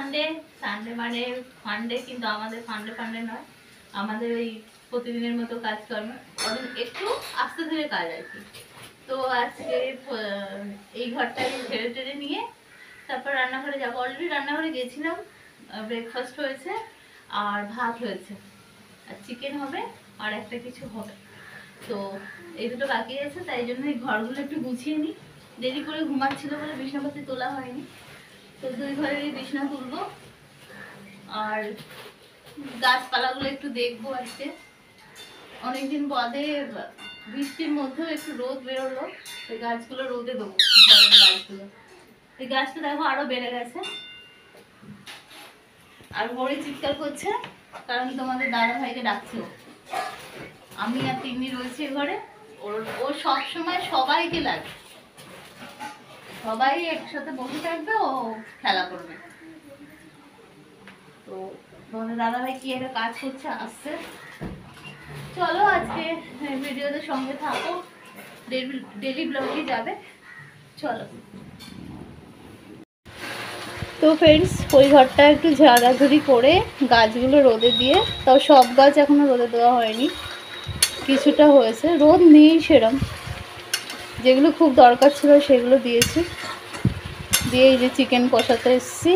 Sunday Sunday মানে ফান্ডে, কিন্তু আমাদের ফান্ডে ফান্ডে নয়, আমাদের ওই প্রতিদিনের মতো কাজকর্ম, একটু আস্তে ধীরে কাজ আর কি। তো আজকে এই ঘরটাই ঝেড়ে টেড়ে নিয়ে তারপর রান্নাঘরে যাবো। অলরেডি রান্নাঘরে গেছিলাম, ব্রেকফাস্ট হয়েছে আর ভাত হয়েছে, আর চিকেন হবে আর একটা কিছু হবে। তো এই দুটো বাকি আছে, তাই জন্য এই ঘরগুলো একটু গুছিয়ে নিই। দেরি করে ঘুমাচ্ছিল বলে বিছানাপাতি তোলা হয়নি, তো দুই ঘরের এই বিছানা তুলবো আর গাছপালাগুলো একটু দেখবো। আজকে অনেকদিন বাদে বৃষ্টির মধ্যেও একটু রোদ বেরোলো, এই গাছগুলো রোদে দেবো। ঘরের গাছগুলো, এই গাছটা দেখো আরো বেড়ে গেছে। আর বড়ি চিৎকার করছে কারণ তোমাদের দাদা ভাইকে ডাকছে। আমি আর তিন্নি রয়েছে ঘরে, ও সব সময় সবাইকে লাগে, সবাই একসাথে বসে থাকবে, ও খেলা করবে। তো তোমাদের দাদা ভাই কি একটা কাজ করছে, আসছে। চলো আজকে ভিডিওতে সঙ্গে থাকো, ডেলি ব্লগে যাবে। চলো। তো ফ্রেন্ডস, ওই ঘরটা একটু ঝাড়াঝুড়ি করে গাছগুলো রোদে দিয়ে, তাও সব গাছ এখনো রোদে দেওয়া হয়নি, কিছুটা হয়েছে, রোদ নেই সেরম। যেগুলো খুব দরকার ছিল সেগুলো দিয়েছি, দিয়ে এই যে চিকেন কষাতে এসেছি,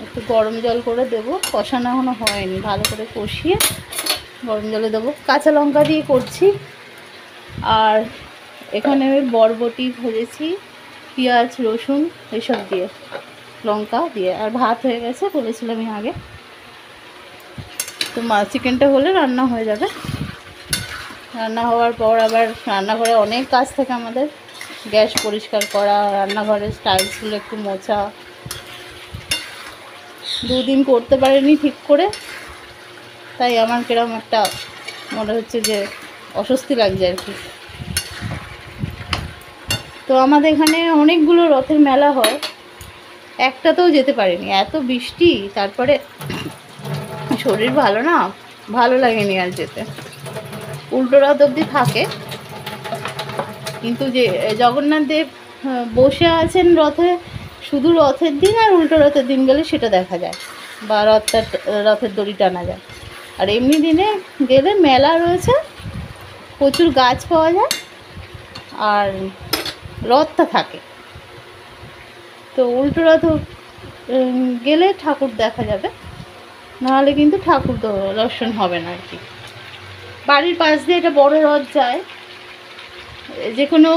একটু গরম জল করে দেবো, কষানো এখনো হয়নি, ভালো করে কষিয়ে গরম জলে দেবো। কাঁচা লঙ্কা দিয়ে করছি, আর এখানে বরবটি ভেজেছি, পেঁয়াজ রসুন এসব দিয়ে, লঙ্কা দিয়ে। আর ভাত হয়ে গেছে বলেছিলাম আমি আগে। তো চিকেনটা হলে রান্না হয়ে যাবে। রান্না হওয়ার পর আবার রান্নাঘরে অনেক কাজ থাকে আমাদের, গ্যাস পরিষ্কার করা, রান্নাঘরের টাইলসগুলো একটু মোছা। দুদিন করতে পারিনি ঠিক করে, তাই আমার কিরকম একটা মনে হচ্ছে যে অস্বস্তি লাগছে আর কি। তো আমাদের এখানে অনেকগুলো রথের মেলা হয়, একটাতেও যেতে পারিনি, এত বৃষ্টি। তারপরে শরীর ভালো না, ভালো লাগেনি আর যেতে। উল্টো রথ অবধি থাকে, কিন্তু যে জগন্নাথ দেব বসে আছেন রথে, শুধু রথের দিন আর উল্টো রথের দিন গেলে সেটা দেখা যায়, বা রথের দড়ি টানা যায়। আর এমনি দিনে গেলে মেলা রয়েছে, প্রচুর গাছ পাওয়া যায়, আর রথটা থাকে। তো উল্টো রথ গেলে ঠাকুর দেখা যাবে, নাহলে কিন্তু ঠাকুর দর্শন হবে না আর কি। বাড়ির পাশ দিয়ে একটা বড় রথ যায়, যে কোনো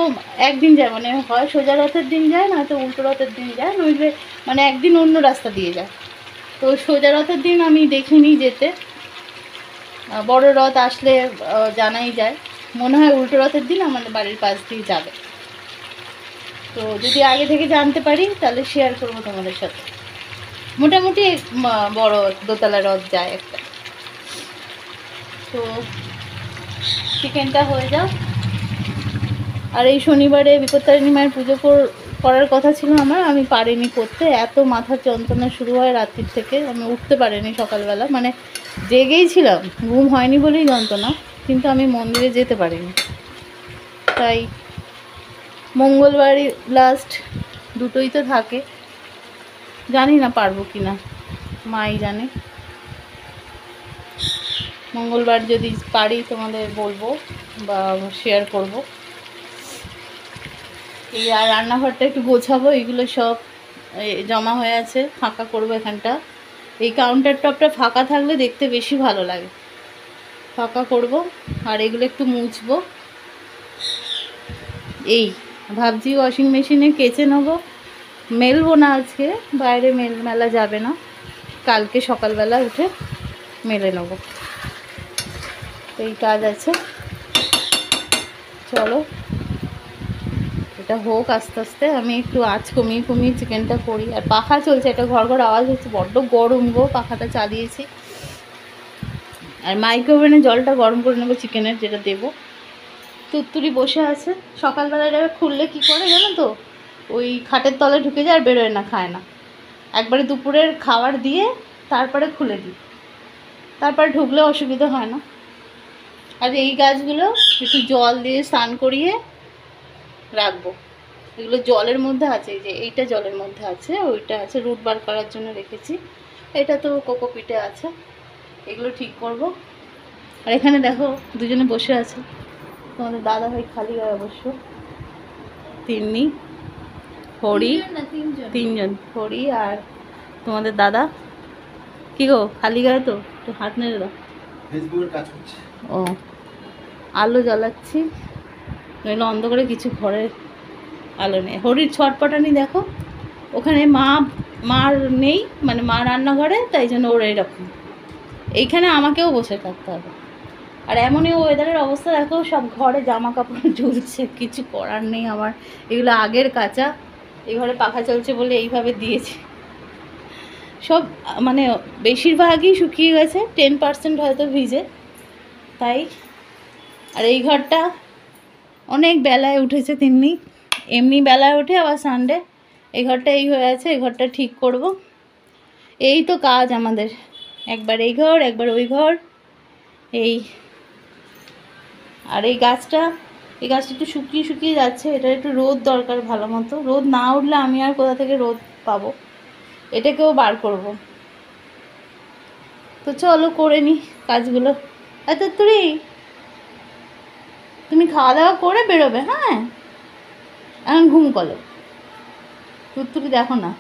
একদিন যায়, মানে হয় সোজা রথের দিন যায়, নয়তো উল্টো রথের দিন যায়, নইলে মানে একদিন অন্য রাস্তা দিয়ে যায়। তো সোজা রথের দিন আমি দেখিনি যেতে, বড় রথ আসলে জানাই যায়। মনে হয় উল্টো রথের দিন আমাদের বাড়ির পাশ দিয়ে যাবে। তো যদি আগে থেকে জানতে পারি তাহলে শেয়ার করবো তোমাদের সাথে। মোটামুটি বড় দোতলা রথ যায় একটা। তো চিকেনটা হয়ে যাও। আর এই শনিবারে বিপত্তারিণী মায়ের পুজো করার কথা ছিল আমার, আমি পারিনি করতে। এত মাথার যন্ত্রণা শুরু হয় রাত্রির থেকে, আমি উঠতে পারিনি সকালবেলা, মানে জেগেই ছিলাম, ঘুম হয়নি বলেই যন্ত্রণা, কিন্তু আমি মন্দিরে যেতে পারিনি। তাই মঙ্গলবারই লাস্ট, দুটোই তো থাকে, জানি না পারবো কি না, মাই জানে। মঙ্গলবার যদি পারি তোমাদের বলবো বা শেয়ার করব। এই আর রান্নাঘরটা একটু গোছাবো, এগুলো সব জমা হয়ে আছে, ফাঁকা করবো এখানটা। এই কাউন্টার টপটা ফাঁকা থাকলে দেখতে বেশি ভালো লাগে, ফাঁকা করব। আর এগুলো একটু মুছবো। এই ভাবছি ওয়াশিং মেশিনে কেচে নেবো, মেলবো না আজকে, বাইরে মেলা যাবে না, কালকে সকালবেলা উঠে মেলে নেবো। এই কাজ আছে, চলো এটা হোক আস্তে আস্তে। আমি একটু আঁচ কমিয়ে চিকেনটা করি। আর পাখা চলছে, একটা ঘর ঘর আওয়াজ হচ্ছে, বড্ড গরম গো, পাখাটা চালিয়েছি। আর মাইক্রোওভেনে জলটা গরম করে নেবো চিকেনের, যেটা দেবো। তুত্তুরি বসে আছে, সকালবেলা এটা খুললে কী করে জানো তো, ওই খাটের তলে ঢুকে যায় আর বেরোয় না, খায় না। একবারে দুপুরের খাবার দিয়ে তারপরে খুলে দিই, তারপরে ঢুকলে অসুবিধা হয় না। আর এই গাছগুলো একটু জল দিয়ে স্নান করিয়ে রাখবো, এগুলো জলের মধ্যে আছে, এই যে এইটা জলের মধ্যে আছে, ওইটা আছে রুট বার করার জন্য রেখেছি। এটা তো কোকোপিটে আছে, এগুলো ঠিক করব। আর এখানে দেখো দুজনে বসে আছে, তোমাদের দাদা ভাই খালি গায়ে অবশ্য, তিন্নি, হরি, তিনজন, হরি আর তোমাদের দাদা। কি গো খালি গায়ে তো, একটু হাত নেড়ে দাও। ফেসবুকের কাজ করছে। ও, আলো জ্বালাচ্ছি, নইলে অন্ধকারে কিছু ঘরে আলো নেই। হরির ছটপটানি দেখো, ওখানে মার নেই, মানে মা রান্নাঘরে, তাই জন্য ওর এরকম। এইখানে আমাকেও বসে থাকতে হবে। আর এমনই ওয়েদারের অবস্থা দেখো, সব ঘরে জামা কাপড় ঝুলছে, কিছু করার নেই আমার। এগুলো আগের কাঁচা, এই ঘরে পাখা চলছে বলে এইভাবে দিয়েছি। সব মানে বেশিরভাগই শুকিয়ে গেছে, 10% হয়তো ভিজে, তাই। আর এই ঘরটা অনেক বেলায় উঠেছে তিন্নি, এমনি বেলায় ওঠে, আবার সানডে। এই ঘরটা এই হয়ে আছে, এই ঘরটা ঠিক করব। এই তো কাজ আমাদের, একবার এই ঘর একবার ওই ঘর। এই আর এই গাছটা একটু শুকিয়ে শুকিয়ে যাচ্ছে, এটা একটু রোদ দরকার ভালো মতো। রোদ না উঠলে আমি আর কোথা থেকে রোদ পাবো, এটাকেও বার করব। তো চলো করে নি কাজগুলো। আচ্ছা তুমি খাওয়া দাওয়া করে বেরোবে, হ্যাঁ? এখন ঘুম করো, তুই দেখো না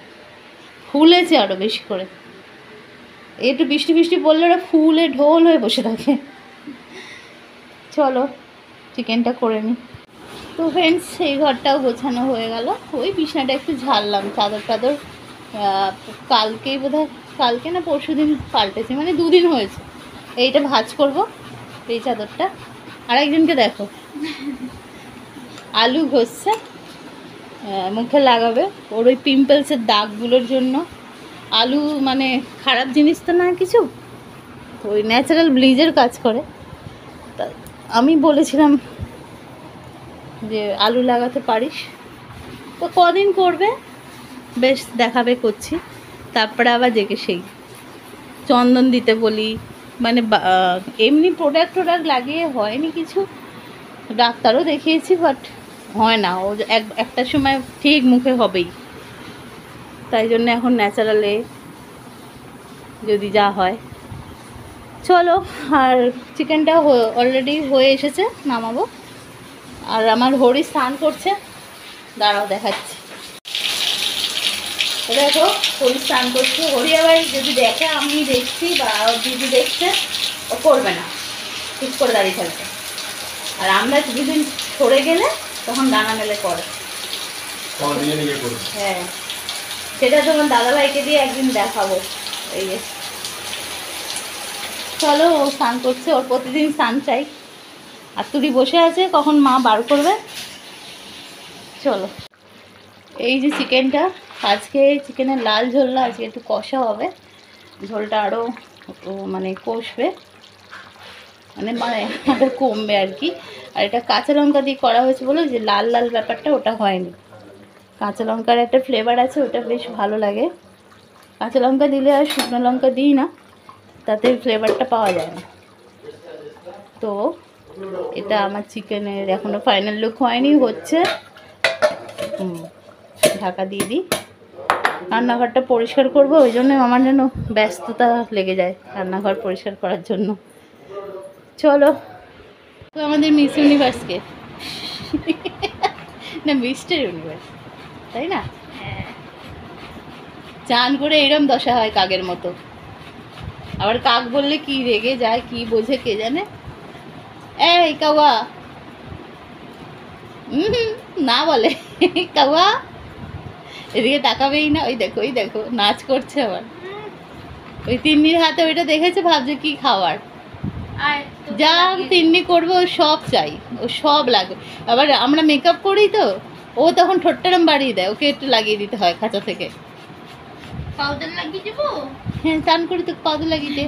ফুলেছে আরও বেশি করে। একটু বৃষ্টি বৃষ্টি পড়লে ওরা ফুলে ঢোল হয়ে বসে থাকে। চলো চিকেনটা করে নিই। তো ফ্রেন্ডস, এই ঘরটাও গোছানো হয়ে গেল। ওই বিছানাটা একটু ঝাড়লাম, চাদর টাদর কালকেই বোধহয়, কালকে না পরশু দিন পাল্টেছি, মানে 2 দিন হয়েছে। এইটা ভাঁজ করব, এই চাদরটা। আর একজনকে দেখো আলু ঘষছে, মুখে লাগাবে, ওর ওই পিম্পলসের দাগগুলোর জন্য। আলু মানে খারাপ জিনিস তো না কিছু, ওই ন্যাচারাল ব্লিচের কাজ করে। তা আমি বলেছিলাম যে আলু লাগাতে পারিস, তো কদিন করবে, বেশ দেখাবে করছি। তারপরে আবার জেগে সেই চন্দন দিতে বলি, মানে এমনি প্রোডাক্ট লাগিয়ে হয়নি কিছু, ডাক্তারও দেখিয়েছি, বাট হয় না। ও একটা সময় ঠিক মুখে হবেই, তাই জন্য এখন ন্যাচারালে যদি যা হয়। চলো, আর চিকেনটা অলরেডি হয়ে এসেছে, নামাবো। আর আমার হরি স্নান করছে, দাঁড়াও দেখাচ্ছি। দেখো হরি স্নান করছে। হরি আবার যদি দেখে আমি দেখছি বা দিদি দেখছে, ও করবে না, ঠিক করে দাঁড়িয়ে থাকবে। আর আমরা দুদিন সরে গেলে তখন ডানা মেলে করে। হ্যাঁ, সেটা তোমার দাদাভাইকে দিয়ে একদিন দেখাবো। এই যে চলো, ও স্নান করছে, ওর প্রতিদিন স্নান চাই। আর তুই বসে আছে, কখন মা বার করবে। চলো, এই যে চিকেনটা, আজকে চিকেনের লাল ঝোল না, আজকে একটু কষা হবে, ঝোলটা আরও মানে কষবে, মানে আরও কমবে আর কি। আর এটা কাঁচা লঙ্কা দিয়ে করা হয়েছে বলে যে লাল লাল ব্যাপারটা ওটা হয়নি। কাঁচা লঙ্কার একটা ফ্লেভার আছে, ওটা বেশ ভালো লাগে। কাঁচা লঙ্কা দিলে আর শুকনো লঙ্কা দিই না, তাতে ফ্লেভারটা পাওয়া যায় না। তো এটা আমার চিকেনের এখনও ফাইনাল লুক হয়নি, হচ্ছে। ঢাকা দিয়ে দিই। রান্নাঘরটা পরিষ্কার করবো, ওই জন্য আমার যেন ব্যস্ততা লেগে যায় রান্নাঘর পরিষ্কার করার জন্য। চলো, আমাদের মিস ইউনিভার্সকে না, মিস্টার ইউনিভার্স, তাই না? চান করে এরম দশা হয় কাকের মতো। আবার কাক বললে কি রেগে যায়, কি বোঝে কে জানে। এই কাওয়া, না বলে কাওয়া, এদিকে তাকাবেই না। ওই দেখো, ওই দেখো নাচ করছে আবার। ওই তিন্নির হাতে ওইটা দেখেছে, ভাবছে কি খাওয়ার। যা তিন্নি করবে ও সব চাই, ও সব লাগবে। আবার আমরা মেকআপ করি তো, ও তখন ঠোঁটটারম বাড়িয়ে দেয়, ওকে একটু লাগিয়ে দিতে হয় খাঁচা থেকে। পাউডার লাগিয়ে দেবো? হ্যাঁ, চান করি তো পাউডার লাগিয়ে দে।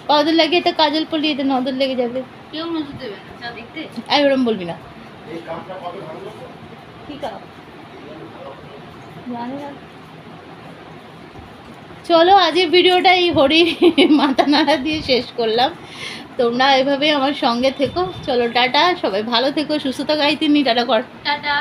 পাউডার লাগিয়ে তো কাজল পরিয়ে দে, নজর লেগে যাবে। কেউ নজর দেবে না, যা দেখতে। আর ওরম বলবি না। কি কাজ জানি না। চলো, আজকের ভিডিওটা এই হরি মাথা নাড়া দিয়ে শেষ করলাম। তোমরা এভাবেই আমার সঙ্গে থেকো। চলো টাটা, সবাই ভালো থেকো, সুস্থ থাকো। এই তিন্নি টাটা কর। টাটা।